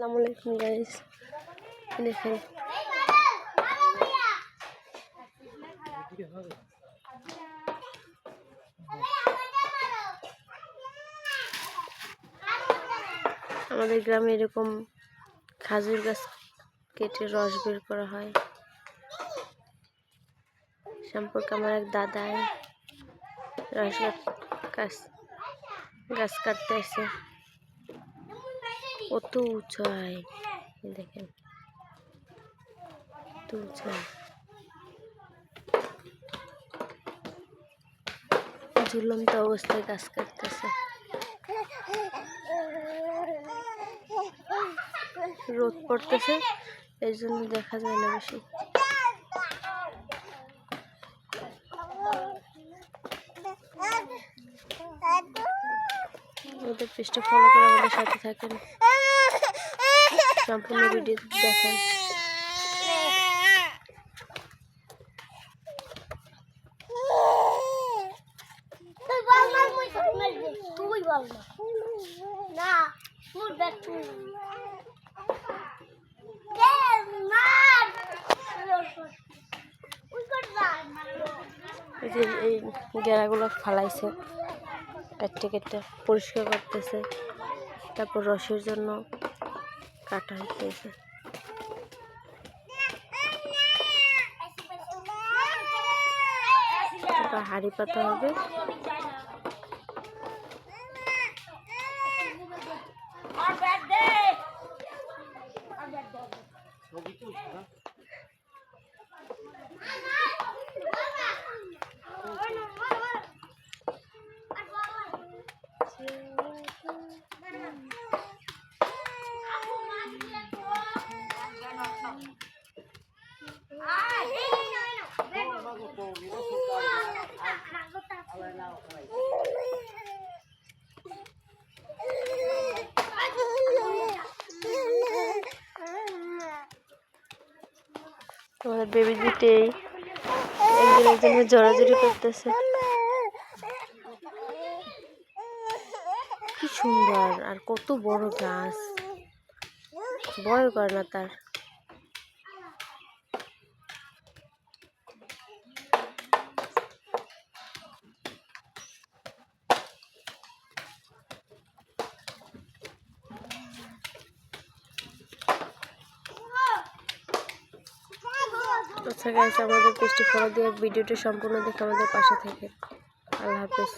আসসালামু আলাইকুম গাইস, দেখেন আমাদের গ্রামে এরকম খাজুর গাছ কেটে রস বের করা হয়। সম্পর্কে আমার এক দাদাই রস গাছ কাটতে আসে। কত উঁচাই দেখেন, কত উঁচাই ঝুলন্ত অবস্থায় গাছ কাটতেছে। রোদ পড়তেছে, এই জন্য দেখা যায় না বেশি। ওদের পেজটা ফলো করে আমাদের সাথে থাকেন, সম্পূর্ণ ভিডিও দেখেন। এই গেরাগুলো ফালাইছে, কেটে কেটে পরিষ্কার করতেছে, তারপর রসের জন্য কাটা হইতেছে। তারপর হাঁড়ি পাতা হবে। আমাদের বেবি দুটেই একজনের জন্য জড়াজড়ি করতেছে। কি সুন্দর, আর কত বড় গাছ, ভয় করে না তার। আচ্ছা গাইস, আমাদের পেজটি ফলো দিয়ে ভিডিওটি সম্পূর্ণ দেখে আমাদের পাশে থাকে। আল্লাহ হাফেজ।